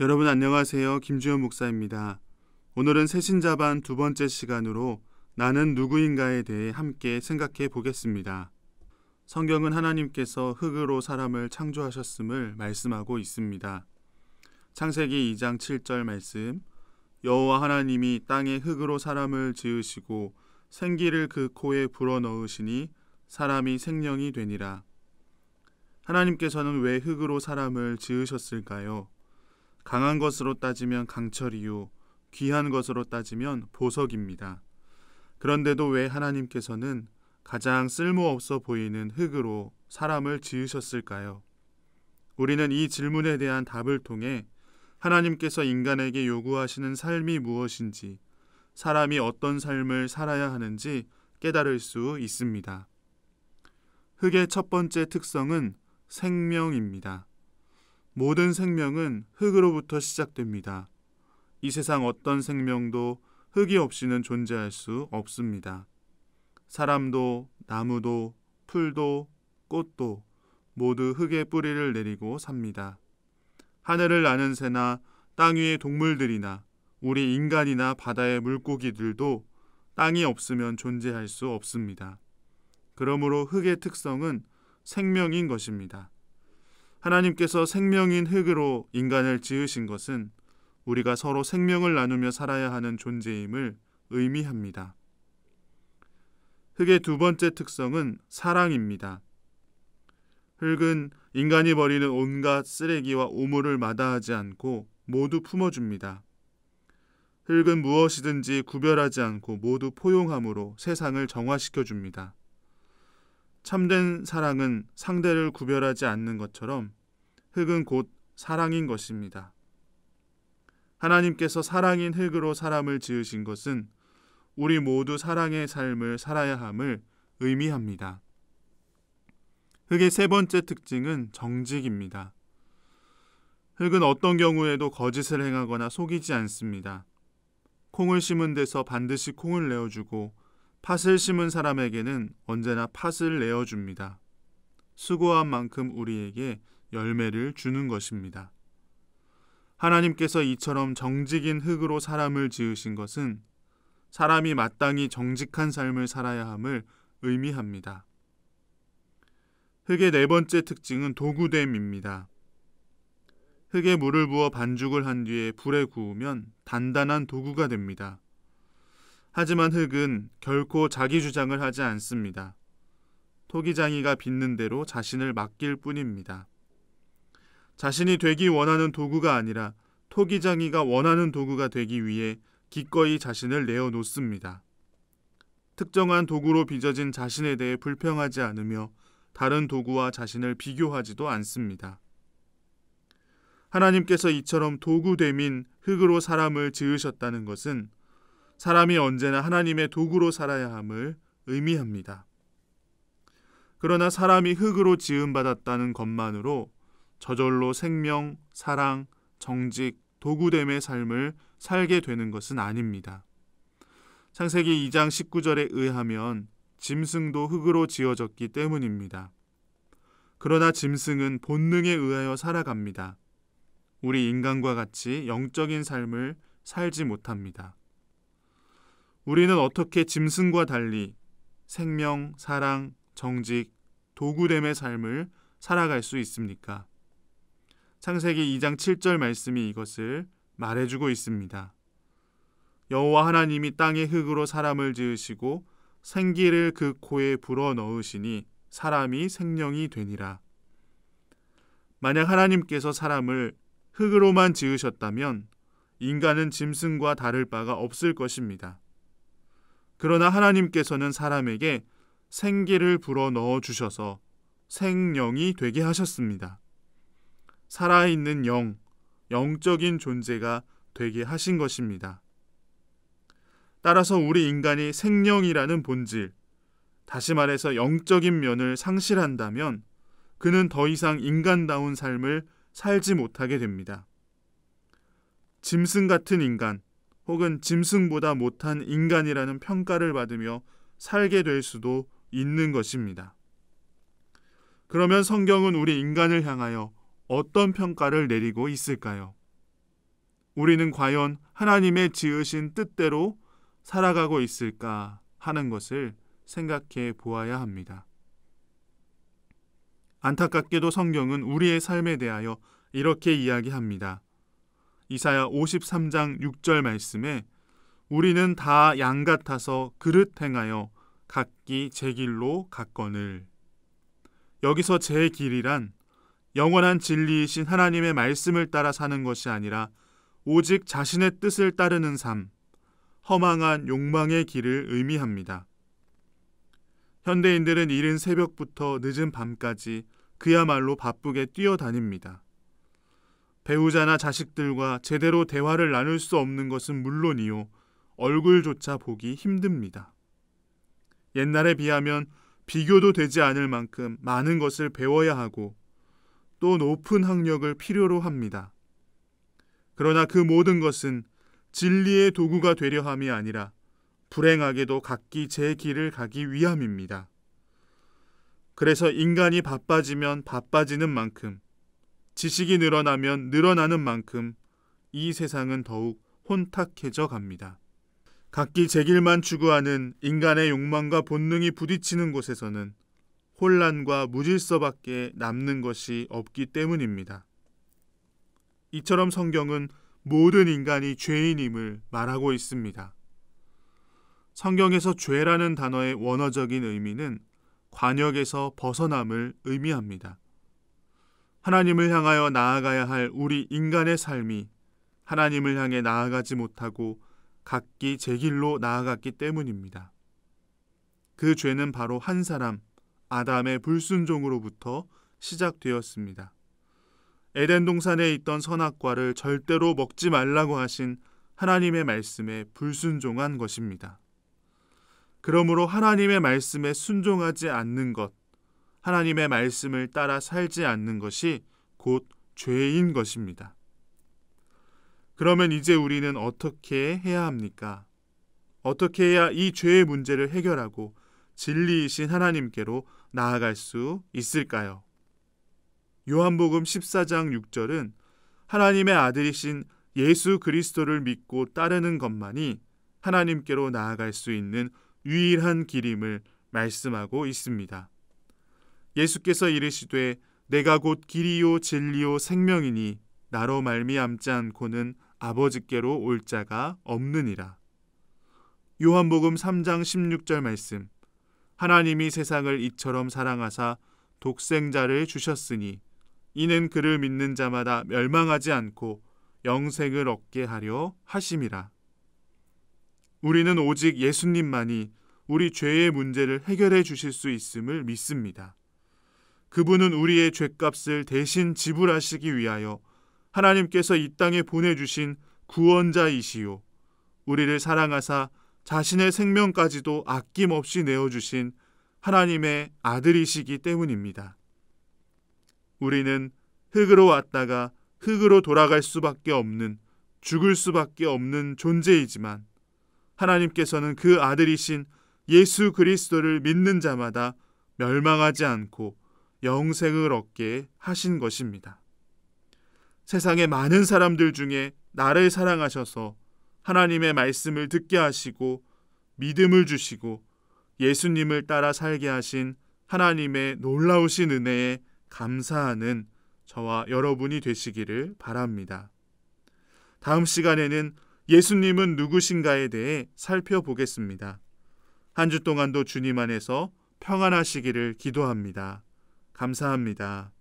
여러분 안녕하세요. 김주현 목사입니다. 오늘은 새신자반 두 번째 시간으로 나는 누구인가에 대해 함께 생각해 보겠습니다. 성경은 하나님께서 흙으로 사람을 창조하셨음을 말씀하고 있습니다. 창세기 2장 7절 말씀, 여호와 하나님이 땅에 흙으로 사람을 지으시고 생기를 그 코에 불어넣으시니 사람이 생명이 되니라. 하나님께서는 왜 흙으로 사람을 지으셨을까요? 강한 것으로 따지면 강철이요, 귀한 것으로 따지면 보석입니다. 그런데도 왜 하나님께서는 가장 쓸모없어 보이는 흙으로 사람을 지으셨을까요? 우리는 이 질문에 대한 답을 통해 하나님께서 인간에게 요구하시는 삶이 무엇인지, 사람이 어떤 삶을 살아야 하는지 깨달을 수 있습니다. 흙의 첫 번째 특성은 생명입니다. 모든 생명은 흙으로부터 시작됩니다. 이 세상 어떤 생명도 흙이 없이는 존재할 수 없습니다. 사람도, 나무도, 풀도, 꽃도 모두 흙에 뿌리를 내리고 삽니다. 하늘을 나는 새나 땅 위의 동물들이나 우리 인간이나 바다의 물고기들도 땅이 없으면 존재할 수 없습니다. 그러므로 흙의 특성은 생명인 것입니다. 하나님께서 생명인 흙으로 인간을 지으신 것은 우리가 서로 생명을 나누며 살아야 하는 존재임을 의미합니다. 흙의 두 번째 특성은 사랑입니다. 흙은 인간이 버리는 온갖 쓰레기와 오물을 마다하지 않고 모두 품어줍니다. 흙은 무엇이든지 구별하지 않고 모두 포용함으로 세상을 정화시켜줍니다. 참된 사랑은 상대를 구별하지 않는 것처럼 흙은 곧 사랑인 것입니다. 하나님께서 사랑인 흙으로 사람을 지으신 것은 우리 모두 사랑의 삶을 살아야 함을 의미합니다. 흙의 세 번째 특징은 정직입니다. 흙은 어떤 경우에도 거짓을 행하거나 속이지 않습니다. 콩을 심은 데서 반드시 콩을 내어주고 팥을 심은 사람에게는 언제나 팥을 내어줍니다. 수고한 만큼 우리에게 열매를 주는 것입니다. 하나님께서 이처럼 정직인 흙으로 사람을 지으신 것은 사람이 마땅히 정직한 삶을 살아야 함을 의미합니다. 흙의 네 번째 특징은 도구됨입니다. 흙에 물을 부어 반죽을 한 뒤에 불에 구우면 단단한 도구가 됩니다. 하지만 흙은 결코 자기 주장을 하지 않습니다. 토기장이가 빚는 대로 자신을 맡길 뿐입니다. 자신이 되기 원하는 도구가 아니라 토기장이가 원하는 도구가 되기 위해 기꺼이 자신을 내어놓습니다. 특정한 도구로 빚어진 자신에 대해 불평하지 않으며 다른 도구와 자신을 비교하지도 않습니다. 하나님께서 이처럼 도구됨인 흙으로 사람을 지으셨다는 것은 사람이 언제나 하나님의 도구로 살아야 함을 의미합니다. 그러나 사람이 흙으로 지음받았다는 것만으로 저절로 생명, 사랑, 정직, 도구됨의 삶을 살게 되는 것은 아닙니다. 창세기 2장 19절에 의하면 짐승도 흙으로 지어졌기 때문입니다. 그러나 짐승은 본능에 의하여 살아갑니다. 우리 인간과 같이 영적인 삶을 살지 못합니다. 우리는 어떻게 짐승과 달리 생명, 사랑, 정직, 도구됨의 삶을 살아갈 수 있습니까? 창세기 2장 7절 말씀이 이것을 말해주고 있습니다. 여호와 하나님이 땅의 흙으로 사람을 지으시고 생기를 그 코에 불어넣으시니 사람이 생명이 되니라. 만약 하나님께서 사람을 흙으로만 지으셨다면 인간은 짐승과 다를 바가 없을 것입니다. 그러나 하나님께서는 사람에게 생기를 불어넣어 주셔서 생령이 되게 하셨습니다. 살아있는 영, 영적인 존재가 되게 하신 것입니다. 따라서 우리 인간이 생령이라는 본질, 다시 말해서 영적인 면을 상실한다면 그는 더 이상 인간다운 삶을 살지 못하게 됩니다. 짐승 같은 인간, 혹은 짐승보다 못한 인간이라는 평가를 받으며 살게 될 수도 있는 것입니다. 그러면 성경은 우리 인간을 향하여 어떤 평가를 내리고 있을까요? 우리는 과연 하나님의 지으신 뜻대로 살아가고 있을까 하는 것을 생각해 보아야 합니다. 안타깝게도 성경은 우리의 삶에 대하여 이렇게 이야기합니다. 이사야 53장 6절 말씀에 우리는 다 양 같아서 그릇 행하여 각기 제 길로 갔거늘. 여기서 제 길이란 영원한 진리이신 하나님의 말씀을 따라 사는 것이 아니라 오직 자신의 뜻을 따르는 삶, 허망한 욕망의 길을 의미합니다. 현대인들은 이른 새벽부터 늦은 밤까지 그야말로 바쁘게 뛰어다닙니다. 배우자나 자식들과 제대로 대화를 나눌 수 없는 것은 물론이요, 얼굴조차 보기 힘듭니다. 옛날에 비하면 비교도 되지 않을 만큼 많은 것을 배워야 하고 또 높은 학력을 필요로 합니다. 그러나 그 모든 것은 진리의 도구가 되려 함이 아니라 불행하게도 각기 제 길을 가기 위함입니다. 그래서 인간이 바빠지면 바빠지는 만큼, 지식이 늘어나면 늘어나는 만큼 이 세상은 더욱 혼탁해져 갑니다. 각기 제 길만 추구하는 인간의 욕망과 본능이 부딪히는 곳에서는 혼란과 무질서밖에 남는 것이 없기 때문입니다. 이처럼 성경은 모든 인간이 죄인임을 말하고 있습니다. 성경에서 죄라는 단어의 원어적인 의미는 관역에서 벗어남을 의미합니다. 하나님을 향하여 나아가야 할 우리 인간의 삶이 하나님을 향해 나아가지 못하고 각기 제 길로 나아갔기 때문입니다. 그 죄는 바로 한 사람, 아담의 불순종으로부터 시작되었습니다. 에덴 동산에 있던 선악과를 절대로 먹지 말라고 하신 하나님의 말씀에 불순종한 것입니다. 그러므로 하나님의 말씀에 순종하지 않는 것, 하나님의 말씀을 따라 살지 않는 것이 곧 죄인 것입니다. 그러면 이제 우리는 어떻게 해야 합니까? 어떻게 해야 이 죄의 문제를 해결하고 진리이신 하나님께로 나아갈 수 있을까요? 요한복음 14장 6절은 하나님의 아들이신 예수 그리스도를 믿고 따르는 것만이 하나님께로 나아갈 수 있는 유일한 길임을 말씀하고 있습니다. 예수께서 이르시되 내가 곧 길이요 진리요 생명이니 나로 말미암지 않고는 아버지께로 올 자가 없느니라. 요한복음 3장 16절 말씀, 하나님이 세상을 이처럼 사랑하사 독생자를 주셨으니 이는 그를 믿는 자마다 멸망하지 않고 영생을 얻게 하려 하심이라. 우리는 오직 예수님만이 우리 죄의 문제를 해결해 주실 수 있음을 믿습니다. 그분은 우리의 죄값을 대신 지불하시기 위하여 하나님께서 이 땅에 보내주신 구원자이시요, 우리를 사랑하사 자신의 생명까지도 아낌없이 내어주신 하나님의 아들이시기 때문입니다. 우리는 흙으로 왔다가 흙으로 돌아갈 수밖에 없는, 죽을 수밖에 없는 존재이지만 하나님께서는 그 아들이신 예수 그리스도를 믿는 자마다 멸망하지 않고 영생을 얻게 하신 것입니다. 세상의 많은 사람들 중에 나를 사랑하셔서 하나님의 말씀을 듣게 하시고 믿음을 주시고 예수님을 따라 살게 하신 하나님의 놀라우신 은혜에 감사하는 저와 여러분이 되시기를 바랍니다. 다음 시간에는 예수님은 누구신가에 대해 살펴보겠습니다. 한 주 동안도 주님 안에서 평안하시기를 기도합니다. 감사합니다.